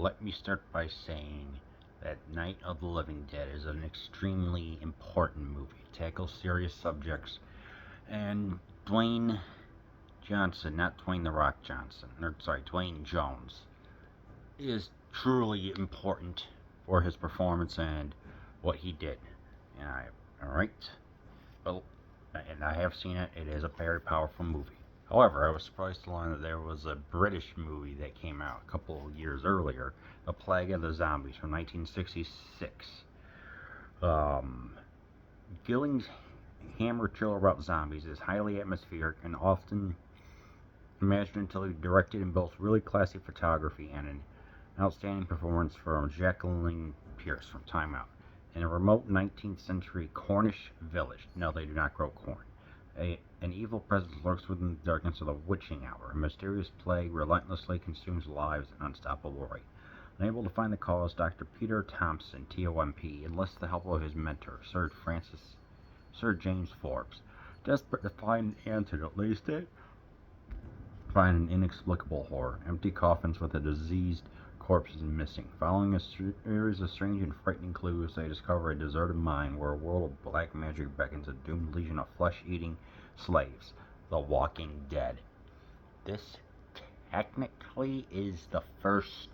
let me start by saying that Night of the Living Dead is an extremely important movie. It tackles serious subjects, and Dwayne Johnson, not Dwayne The Rock Johnson, or sorry, Dwayne Jones, is truly important for his performance and what he did. Alright, well, and I have seen it. It is a very powerful movie. However, I was surprised to learn that there was a British movie that came out a couple of years earlier, The Plague of the Zombies from 1966. Gilling's hammer thriller about zombies is highly atmospheric and often imaginatively directed in both really classy photography and an outstanding performance from Jacqueline Pearce from Time Out. In a remote 19th century Cornish village, no, they do not grow corn, an evil presence lurks within the darkness of the witching hour. A mysterious plague relentlessly consumes lives at an unstoppable rate. Unable to find the cause, Dr. Peter Thompson, TOMP, enlists the help of his mentor, Sir James Forbes. Desperate to find an antidote, they find an inexplicable horror. Empty coffins with a diseased corpses missing. Following a series of strange and frightening clues, they discover a deserted mine where a world of black magic beckons a doomed legion of flesh-eating slaves, the Walking Dead. This technically is the first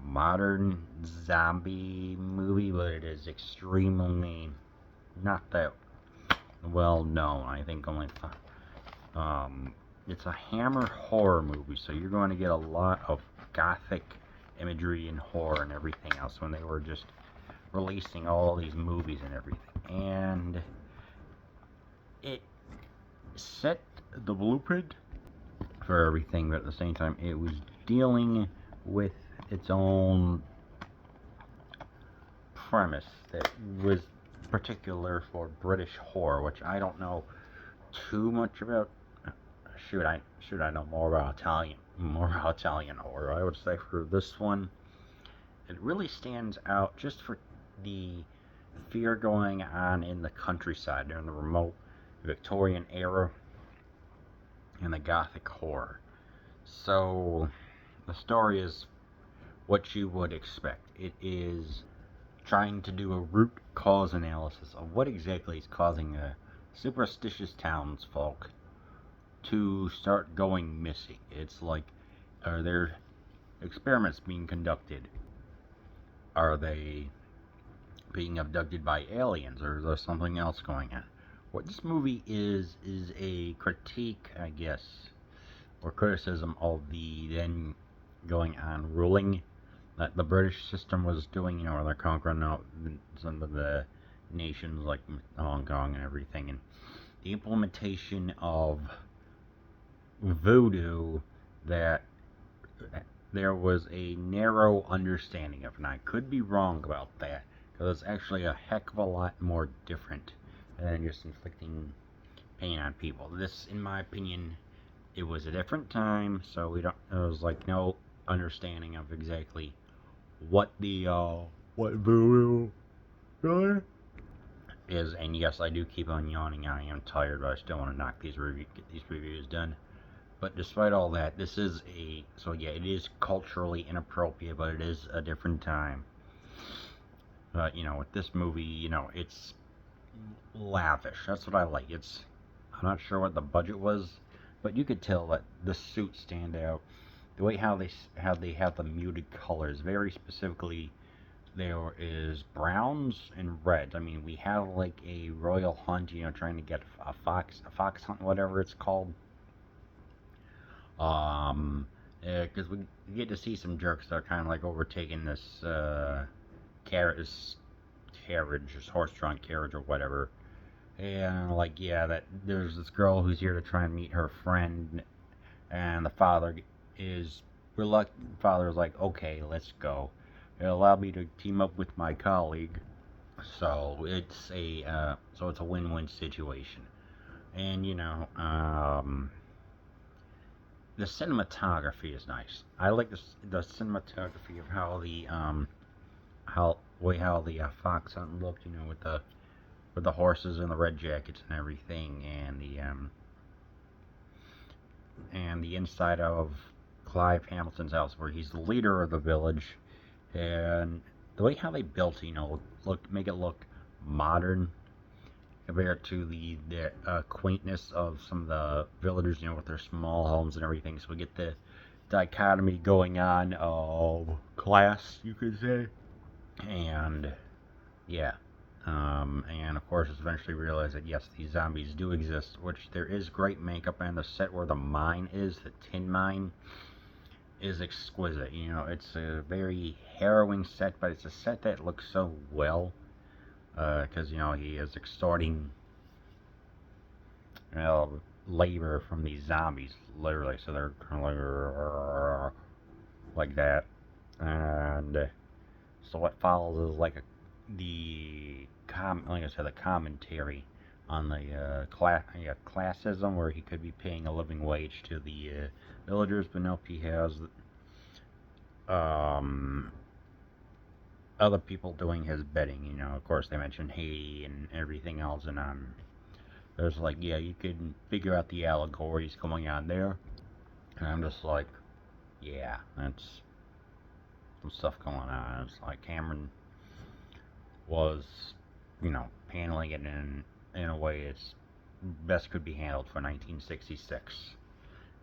modern zombie movie, but it is extremely not that well known. I think only it's a Hammer horror movie, so you're going to get a lot of Gothic imagery and horror and everything else when they were just releasing all these movies and everything. And it set the blueprint for everything, but at the same time, it was dealing with its own premise that was particular for British horror, which I don't know too much about. Should I know more about Italian horror? I would say for this one, it really stands out just for the fear going on in the countryside during the remote Victorian era and the Gothic horror. So the story is what you would expect. It is trying to do a root cause analysis of what exactly is causing a superstitious townsfolk to start going missing. It's like, are there experiments being conducted? Are they being abducted by aliens, or is there something else going on? What this movie is a critique, I guess, or criticism of the then going on ruling that the British system was doing, where they're conquering out some of the nations like Hong Kong and everything, and the implementation of voodoo that there was a narrow understanding of, and I could be wrong about that, because it's actually a heck of a lot more different than just inflicting pain on people. This, in my opinion, it was a different time, so there was like no understanding of exactly what the what voodoo really is. And yes, I do keep on yawning. I am tired, but I still want to knock get these reviews done. But despite all that, this is it is culturally inappropriate, but it is a different time. But, with this movie, it's lavish. That's what I like. I'm not sure what the budget was, but you could tell that the suits stand out. The way how they have the muted colors, very specifically, there is browns and reds. I mean, we have like a royal hunt, trying to get a fox hunt, whatever it's called. Because we get to see some jerks that are kind of like overtaking this horse-drawn carriage or whatever. And that there's this girl who's here to try and meet her friend, and the father is reluctant. The father is like, okay, let's go. It allowed me to team up with my colleague, so it's a win-win situation. And the cinematography is nice. I like the cinematography of how the fox hunt looked, with the horses and the red jackets and everything, and the inside of Clive Hamilton's house, where he's the leader of the village, and the way how they built, make it look modern compared to the quaintness of some of the villagers, with their small homes and everything. So we get the dichotomy going on of class, you could say, and yeah. And of course, eventually realize that yes, these zombies do exist, which there is great makeup, and the set where the mine is, the tin mine, is exquisite. It's a very harrowing set, but it's a set that looks so well, because, he is extorting, labor from these zombies, literally, so they're kind of like that, and so what follows is like like I said, the commentary on the classism, where he could be paying a living wage to the villagers, but nope, he has other people doing his bidding. Of course, they mentioned hay and everything else, and there's like, yeah, you can figure out the allegories going on there, and I'm just like, yeah, that's some stuff going on. It's like Cameron was, handling it in a way it's best could be handled for 1966.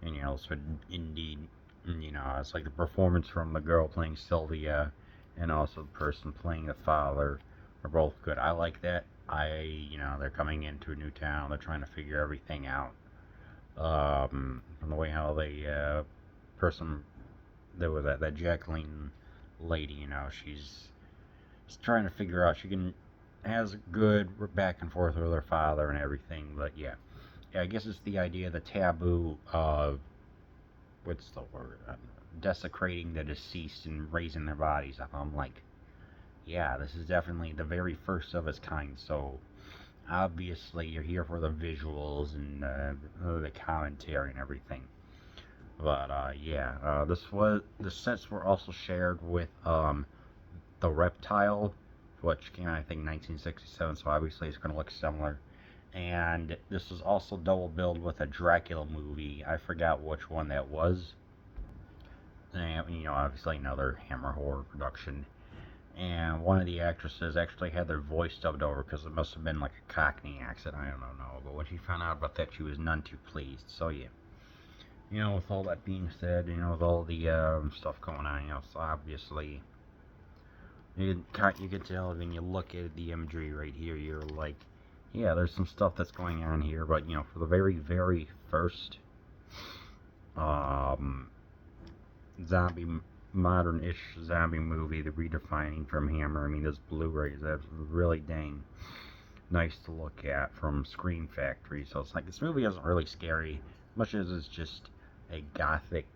And, so indeed, it's like the performance from the girl playing Sylvia and also the person playing the father are both good. I like that. They're coming into a new town, they're trying to figure everything out. From the way how the person, there was that Jacqueline lady, she's trying to figure out, has good back and forth with her father and everything, but yeah, I guess it's the idea, the taboo of, what's the word, desecrating the deceased and raising their bodies up. I'm like, yeah, this is definitely the very first of its kind, so obviously you're here for the visuals and the commentary and everything. But yeah, the sets were also shared with the Reptile, which came out, I think, 1967, so obviously it's going to look similar. And this was also double billed with a Dracula movie. I forgot which one that was. And, obviously another Hammer horror production. And one of the actresses actually had their voice dubbed over because it must have been like a Cockney accent. I don't know. But when she found out about that, she was none too pleased. So, yeah. With all that being said, with all the stuff going on, so obviously you can tell when you look at the imagery right here, you're like, yeah, there's some stuff that's going on here, but, for the very, very first modern-ish zombie movie, the redefining from Hammer, this Blu-ray is really dang nice to look at from Scream Factory. So it's like, this movie isn't really scary, much as it's just a Gothic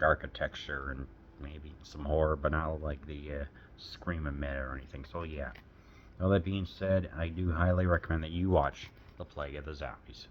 architecture and maybe some horror, but not like the Scream Emitter or anything. So yeah, all that being said, I do highly recommend that you watch The Plague of the Zombies.